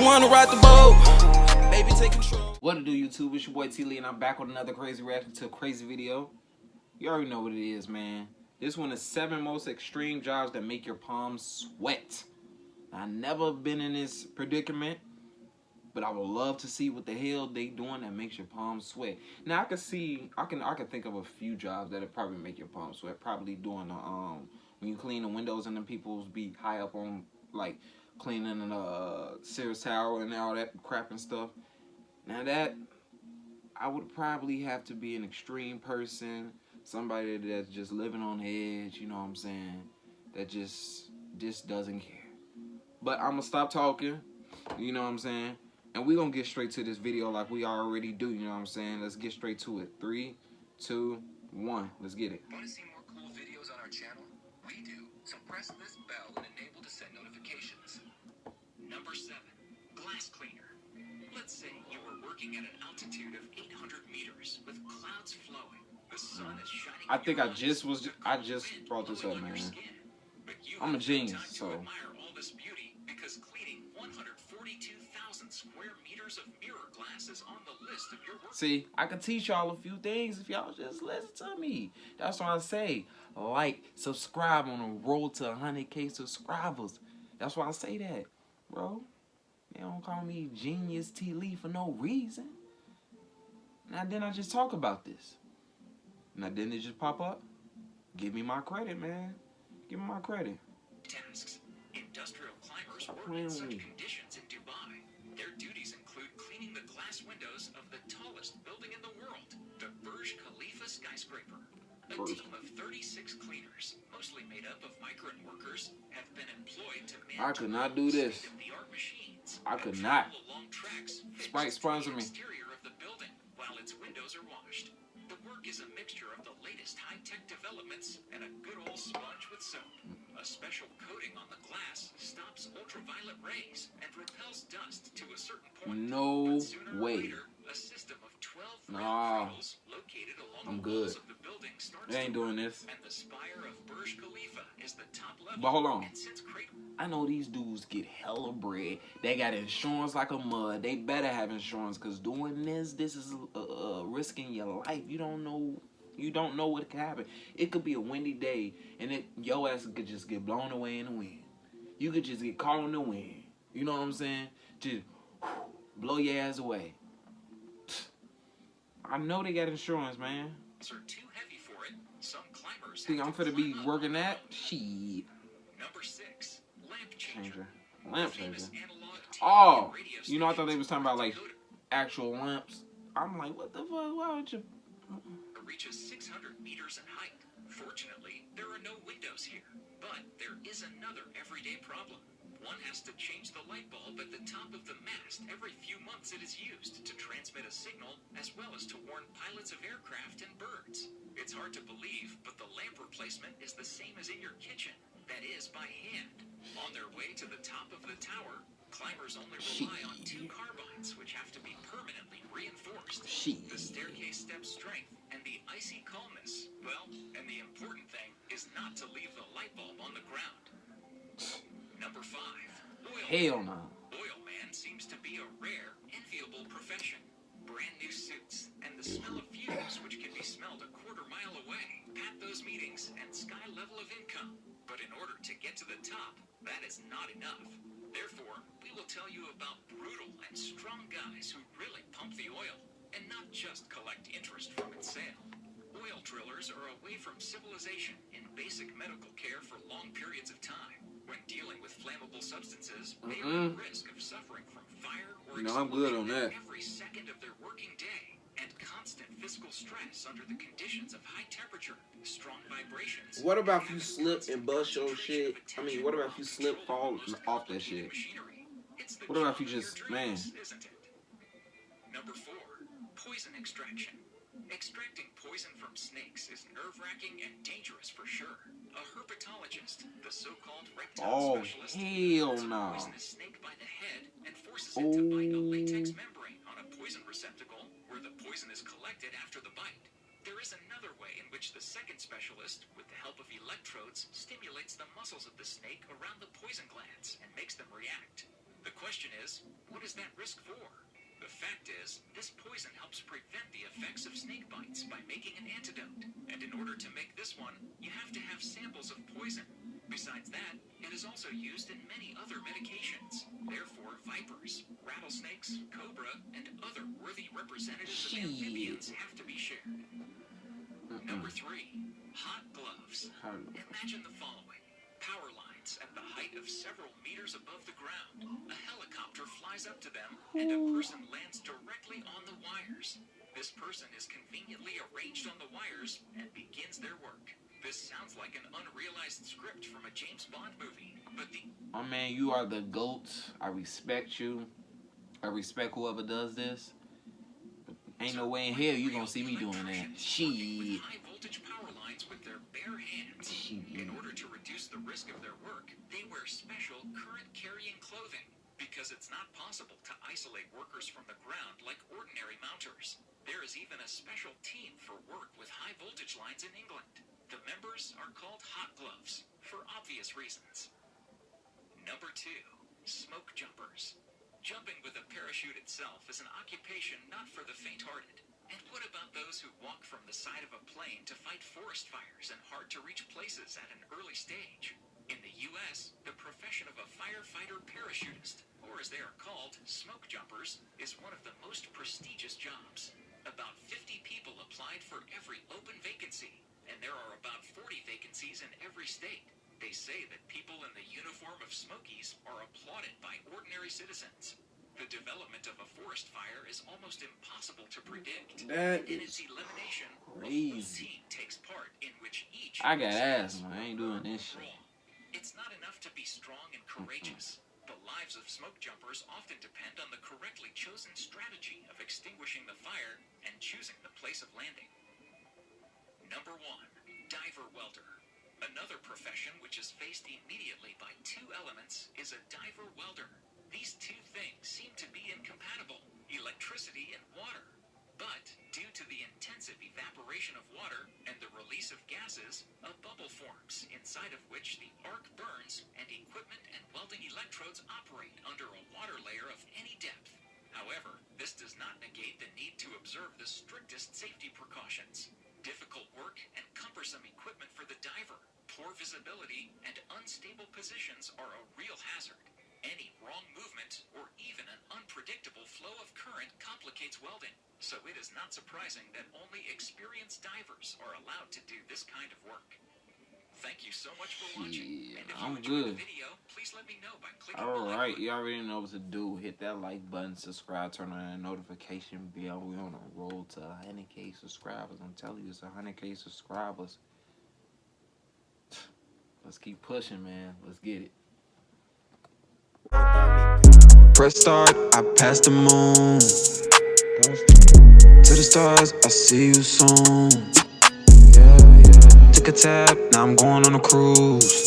wanna ride the boat. Baby, take control. What to do, YouTube? It's your boy T-Lee, and I'm back with another crazy reaction to a crazy video. You already know what it is, man. This one is 7 most extreme jobs that make your palms sweat. I've never been in this predicament, but I would love to see what the hell they doing that makes your palms sweat. Now I can think of a few jobs that'll probably make your palms sweat. Probably doing when you clean the windows and then people be high up on like cleaning the Sears Tower and all that crap and stuff. Now that I would probably have to be an extreme person, somebody that's just living on the edge, you know what I'm saying? That just doesn't care. But I'm gonna stop talking, you know what I'm saying? And we're gonna get straight to this video like we already do, you know what I'm saying? Let's get straight to it. 3, 2, 1, let's get it. Want to see more cool videos on our channel? We do. So press this bell and enable to send notifications. Number 7, glass cleaner. Let's say you were working at an altitude of 800 meters with clouds flowing. The sun is shining. I think I just brought this up, man. I'm a genius, so. Admire all this beauty because cleaning 142,000 square meters of mirror glass is on the list of your work. See, I can teach y'all a few things if y'all just listen to me. That's why I say like, subscribe on the road to 100K subscribers. That's why I say that, bro. They don't call me Genius T-Lee for no reason. Now then I just talk about this. Now didn't it just pop up? Give me my credit, man. Give me my credit. Tasks. Industrial climbers work in such conditions in Dubai. Their duties include cleaning the glass windows of the tallest building in the world, the Burj Khalifa skyscraper. A team of 36 cleaners, mostly made up of migrant workers, have been employed to manage I could not do this. state-of-the-art machines. I could not. Along tracks Sprite sponsor me. Exterior of the building while its windows are washed. The work is a mixture of the latest high-tech developments and a good old sponge with soap. A special coating on the glass stops ultraviolet rays and repels dust to a certain point. No But sooner or way. later, a system of 12 Nah, cradles located along I'm the good. walls of the building starts They ain't to doing work, this. and the spire of Burj Khalifa is the top level. But hold on. And since I know these dudes get hella bread. They got insurance like a mud. They better have insurance, because doing this is risking your life. You don't know what could happen. It could be a windy day, and your ass could just get blown away in the wind. You could just get caught in the wind. You know what I'm saying? Just blow your ass away. I know they got insurance, man. are too heavy for it, some climbers Think I'm have to finna be climb up. working that? Shit. Number 6, lamp changer. Lamp Famous changer. analog TV Oh, and radio you know, I thought they stations was talking about like decoder actual lamps. I'm like, what the fuck? Why would you? reaches 600 meters in height. Fortunately, there are no windows here, but there is another everyday problem. One has to change the light bulb at the top of the mast every few months it is used to transmit a signal, as well as to warn pilots of aircraft and birds. It's hard to believe, but the lamp replacement is the same as in your kitchen, that is, by hand. On their way to the top of the tower, climbers only rely on 2 carbines, which have to be permanently reinforced. The staircase step strength and the icy calmness. Well, and the important thing is not to leave the light bulb on the ground. Number 5, oil. Hell no. Oil man seems to be a rare, enviable profession. Brand new suits and the smell of fumes, which can be smelled a quarter mile away, those meetings and sky level of income. But in order to get to the top, that is not enough. Therefore, we will tell you about brutal and strong guys who really pump the oil and not just collect interest from its sale. Oil drillers are away from civilization in basic medical care for long periods of time. When dealing with flammable substances, they are at risk of suffering from fire or No, I'm good on that. every second of their working day, and constant physical stress under the conditions of high temperature, strong vibrations. What about if you slip and bust your shit? I mean, what about if you slip, fall off that shit? What about if you just, man? Isn't it? Number 4, poison extraction. Extracting poison from snakes is nerve-wracking and dangerous for sure. A herpetologist, the so-called reptile specialist, hell holds a no. poisonous snake by the head and forces it to bite a latex membrane on a poison receptacle where the poison is collected after the bite. There is another way in which the second specialist, with the help of electrodes, stimulates the muscles of the snake around the poison glands and makes them react. The question is, what is that risk for? The fact is, this poison helps prevent the effects of snake bites by making an antidote. And in order to make this one, you have to have samples of poison. Besides that, it is also used in many other medications. Therefore, vipers, rattlesnakes, cobra, and other worthy representatives of amphibians have to be shared. Number 3, hot gloves. Imagine the following. Power lines at the height of several meters above the ground. A helicopter flies up to them, and a person lands directly on the wires. This person is conveniently arranged on the wires and begins their work. This sounds like an unrealized script from a James Bond movie, but the... Oh man, you are the GOAT. I respect you. I respect whoever does this. Ain't no way in hell you gonna see me doing that. Shit. High voltage power lines with their bare hands. In order to reduce the risk of their work, they wear special current-carrying clothing because it's not possible to isolate workers from the ground like ordinary mounters. There is even a special team for work with high voltage lines in England. The members are called hot gloves for obvious reasons. Number 2, smoke jumpers. Jumping with a parachute itself is an occupation not for the faint-hearted. And what about those who walk from the side of a plane to fight forest fires in hard-to-reach places at an early stage? In the U.S., the profession of a firefighter parachutist, or as they are called, smoke jumpers, is one of the most prestigious jobs. About 50 people applied for every open vacancy, and there are about 40 vacancies in every state. They say that people in the uniform of Smokies are applauded by ordinary citizens. The development of a forest fire is almost impossible to predict. That in is its elimination, crazy. a full team takes part in which each... I got asthma. I ain't doing this shit. It's not enough to be strong and courageous. The lives of smoke jumpers often depend on the correctly chosen strategy of extinguishing the fire and choosing the place of landing. Number 1, diver welder. Another profession which is faced immediately by 2 elements is a diver welder. These 2 things seem to be incompatible, electricity and water. But due to the intensive evaporation of water and the release of gases, a bubble forms, inside of which the arc burns and equipment and welding electrodes operate under a water layer of any depth. However, this does not negate the need to observe the strictest safety precautions. Difficult work and cumbersome equipment for the diver, poor visibility, and unstable positions are a real hazard. Any wrong movement or even an unpredictable flow of current complicates welding, so it is not surprising that only experienced divers are allowed to do this kind of work. Thank you so much for watching. And if you enjoyed the video, please let me know by clicking the like Alright, button. you already know what to do. Hit that like button, subscribe, turn on that notification bell. We're on a roll to 100K subscribers. I'm telling you, it's 100K subscribers. Let's keep pushing, man. Let's get it. Press start, I passed the moon. To the stars, I see you soon. Took a tap, now I'm going on a cruise.